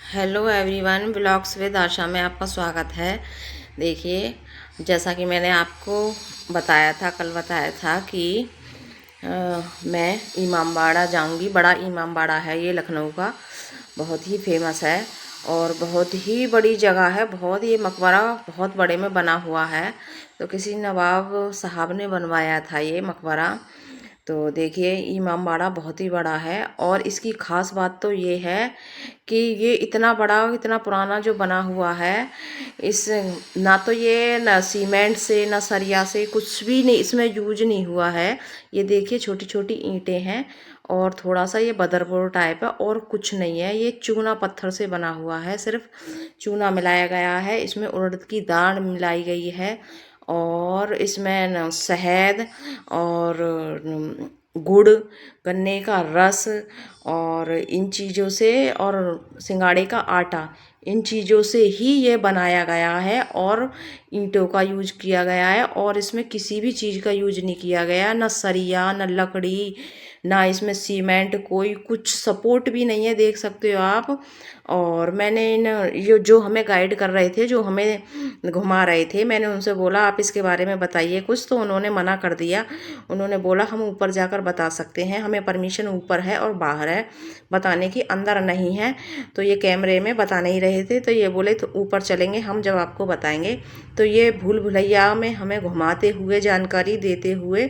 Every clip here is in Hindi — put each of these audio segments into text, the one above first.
हेलो एवरीवन, ब्लॉग्स विद आशा में आपका स्वागत है। देखिए, जैसा कि मैंने आपको बताया था, कल बताया था कि मैं इमामबाड़ा जाऊंगी। बड़ा इमामबाड़ा है ये, लखनऊ का बहुत ही फेमस है और बहुत ही बड़ी जगह है। बहुत ये मकबरा बहुत बड़े में बना हुआ है, तो किसी नवाब साहब ने बनवाया था ये मकबरा। तो देखिए, इमामबाड़ा बहुत ही बड़ा है और इसकी ख़ास बात तो ये है कि ये इतना बड़ा, इतना पुराना जो बना हुआ है, इस ना तो ये न सीमेंट से न सरिया से कुछ भी नहीं इसमें यूज नहीं हुआ है। ये देखिए, छोटी छोटी ईंटें हैं और थोड़ा सा ये बदरपुर टाइप है और कुछ नहीं है। ये चूना पत्थर से बना हुआ है, सिर्फ चूना मिलाया गया है। इसमें उड़द की दाल मिलाई गई है और इसमें शहद और गुड़, गन्ने का रस और इन चीज़ों से, और सिंगाड़े का आटा, इन चीज़ों से ही ये बनाया गया है और ईंटों का यूज किया गया है। और इसमें किसी भी चीज़ का यूज नहीं किया गया, न सरिया न लकड़ी, ना इसमें सीमेंट, कोई कुछ सपोर्ट भी नहीं है, देख सकते हो आप। और मैंने ये जो हमें गाइड कर रहे थे, जो हमें घुमा रहे थे, मैंने उनसे बोला आप इसके बारे में बताइए कुछ, तो उन्होंने मना कर दिया। उन्होंने बोला हम ऊपर जाकर बता सकते हैं, हमें परमिशन ऊपर है और बाहर है बताने की, अंदर नहीं है। तो ये कैमरे में बता नहीं रहे थे, तो ये बोले तो ऊपर चलेंगे हम जब आपको बताएंगे। तो ये भूल भुलैया में हमें घुमाते हुए, जानकारी देते हुए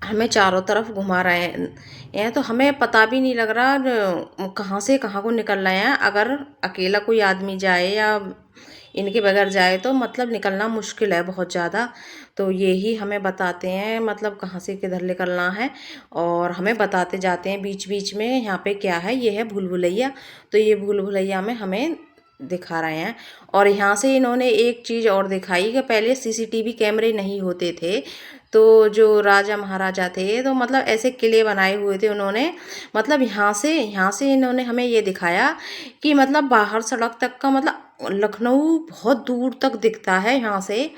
हमें चारों तरफ घुमा रहे हैं। तो हमें पता भी नहीं लग रहा कहाँ से कहाँ को निकल रहे हैं। अगर अकेला कोई आदमी जाए या इनके बगैर जाए तो मतलब निकलना मुश्किल है बहुत ज़्यादा। तो ये ही हमें बताते हैं मतलब कहाँ से किधर निकलना है, और हमें बताते जाते हैं बीच बीच में यहाँ पे क्या है। ये है भूल भुलैया। तो ये भूल भुलैया में हमें दिखा रहे हैं। और यहाँ से इन्होंने एक चीज़ और दिखाई कि पहले सीसीटीवी कैमरे नहीं होते थे, तो जो राजा महाराजा थे तो मतलब ऐसे किले बनाए हुए थे उन्होंने। मतलब यहाँ से इन्होंने हमें ये दिखाया कि मतलब बाहर सड़क तक का मतलब लखनऊ बहुत दूर तक दिखता है यहाँ से।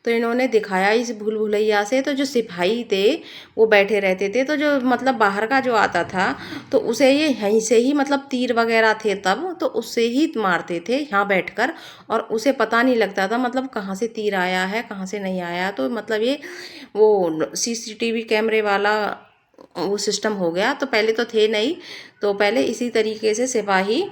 तो इन्होंने दिखाया इस भूल भुलैया से। तो जो सिपाही थे वो बैठे रहते थे, तो जो मतलब बाहर का जो आता था तो उसे ये यहीं से ही, मतलब तीर वगैरह थे तब, तो उससे ही मारते थे यहाँ बैठकर। और उसे पता नहीं लगता था मतलब कहाँ से तीर आया है कहाँ से नहीं आया। तो मतलब ये वो सीसीटीवी कैमरे वाला वो सिस्टम हो गया। तो पहले तो थे नहीं, तो पहले इसी तरीके से सिपाही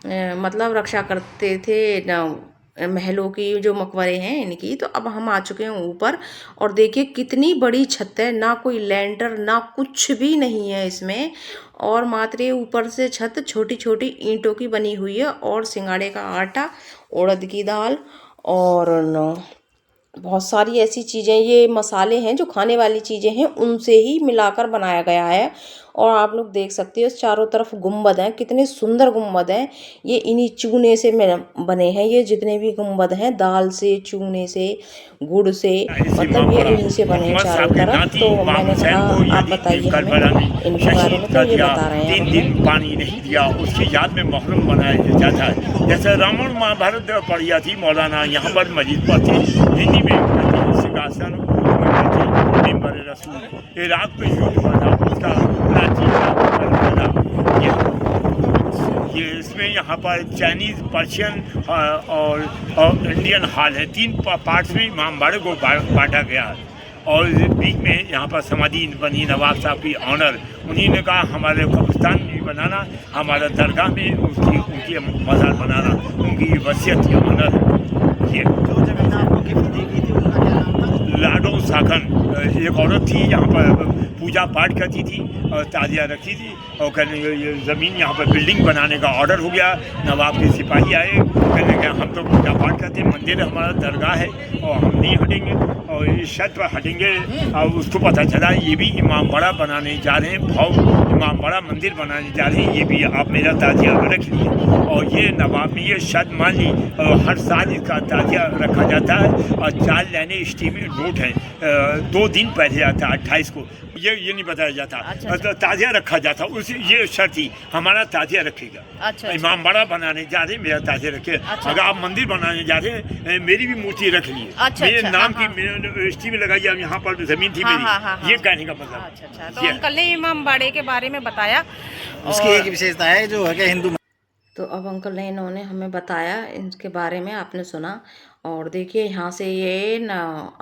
मतलब रक्षा करते थे महलों की, जो मकबरे हैं इनकी। तो अब हम आ चुके हैं ऊपर और देखिए कितनी बड़ी छत है, ना कोई लैंटर ना कुछ भी नहीं है इसमें। और मात्र ये ऊपर से छत छोटी छोटी ईंटों की बनी हुई है और सिंगाड़े का आटा, उड़द की दाल और बहुत सारी ऐसी चीज़ें, ये मसाले हैं जो खाने वाली चीज़ें हैं, उनसे ही मिलाकर बनाया गया है। और आप लोग देख सकते हो चारों तरफ गुंबद हैं, कितने सुंदर गुंबद हैं। ये इन्हीं चूने से बने हैं, ये जितने भी गुंबद हैं दाल से, चूने से, गुड़ से, मतलब ये इन्हीं से बने हैं चारों तरफ। तो मैंने कहा आप बताइए हमें इनके बारे में, तो ये बता रहे हैं 3 दिन पानी नहीं दिया, उसकी याद में मुहर्रम मनाया जाता है। जैसे रामायण महाभारत पढ़िया थी मौलाना, यहाँ पर मस्जिद पर थी, हिंदी में सिंहासन मेंबर रसूल, इराक पे युद्ध हुआ था, उसका ये इसमें यहाँ पर चाइनीज़, पर्शियन और इंडियन हॉल है। 3 पार्ट्स में इमामबाड़े को बांटा गया है। और बीच में यहाँ पर समाधि बनी नवाब साहब की ऑनर। उन्हीं ने कहा हमारे कब्रिस्तान भी बनाना, हमारा दरगाह में उनकी मज़ार बनाना, उनकी वसीयत की ऑनर है। ये जो जमीन आपको गिफ्ट दी गई थी उनका क्या नाम था? लाडो साखन एक औरत थी, यहाँ पर पूजा पाठ करती थी और ताजिया रखी थी। और कहने ये ज़मीन यहाँ पर बिल्डिंग बनाने का ऑर्डर हो गया। नवाब के सिपाही आए, कहने लगे हम तो पूजा पाठ करते हैं, मंदिर हमारा दरगाह है और हम नहीं हटेंगे, और इस शर्त पर हटेंगे। और उसको पता चला ये भी इमामबाड़ा बनाने जा रहे हैं, भाव इमामबाड़ा मंदिर बनाने जा रहे हैं, ये भी आप मेरा ताजिया रख लिए। और ये नवाब ने ये शर्त मान ली। और हर साल इसका ताजिया रखा जाता है और 4 लाइनें स्टीम नोट हैं। 2 दिन पहले आता है 28 को, ये नहीं बताया जाता। अच्छा। ताजिया रखा जाता, उस ये शर्त थी हमारा ताजिया रखेगा। अच्छा। इमामबाड़ा बनाने जा रहे हैं, मेरा ताजिया रखे। अच्छा। अगर आप मंदिर बनाने जा रहे हैं, मेरी भी मूर्ति रख लिए। अच्छा। मेरे नाम की स्टीम लगाई, अब यहाँ पर जमीन थी मेरी। ये कहने का मतलब। अच्छा। तो अंकल ने इमामबाड़े के बारे में बताया। उसकी एक विशेषता है जो है कि हिंदू तो अब अंकल ने इन्होंने हमें बताया इनके बारे में, आपने सुना। और देखिए यहाँ से ये ना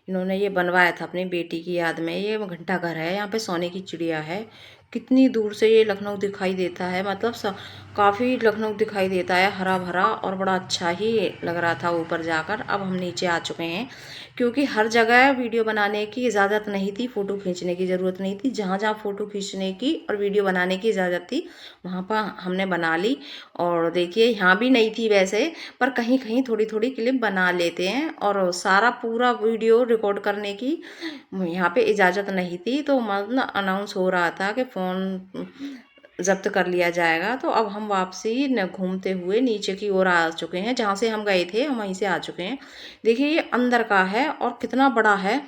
इन्होंने ये बनवाया था अपनी बेटी की याद में। ये घंटा घर है, यहाँ पे सोने की चिड़िया है। कितनी दूर से ये लखनऊ दिखाई देता है, मतलब काफ़ी लखनऊ दिखाई देता है, हरा भरा और बड़ा अच्छा ही लग रहा था ऊपर जाकर। अब हम नीचे आ चुके हैं, क्योंकि हर जगह वीडियो बनाने की इजाज़त नहीं थी, फ़ोटो खींचने की ज़रूरत नहीं थी। जहाँ जहाँ फ़ोटो खींचने की और वीडियो बनाने की इजाज़त थी वहाँ पर हमने बना ली। और देखिए यहाँ भी नहीं थी वैसे, पर कहीं कहीं थोड़ी थोड़ी क्लिप बना लेते हैं। और सारा पूरा वीडियो रिकॉर्ड करने की यहाँ पे इजाज़त नहीं थी, तो मतलब अनाउंस हो रहा था कि फ़ोन जब्त कर लिया जाएगा। तो अब हम वापसी न घूमते हुए नीचे की ओर आ चुके हैं, जहाँ से हम गए थे हम वहीं से आ चुके हैं। देखिए ये अंदर का है और कितना बड़ा है।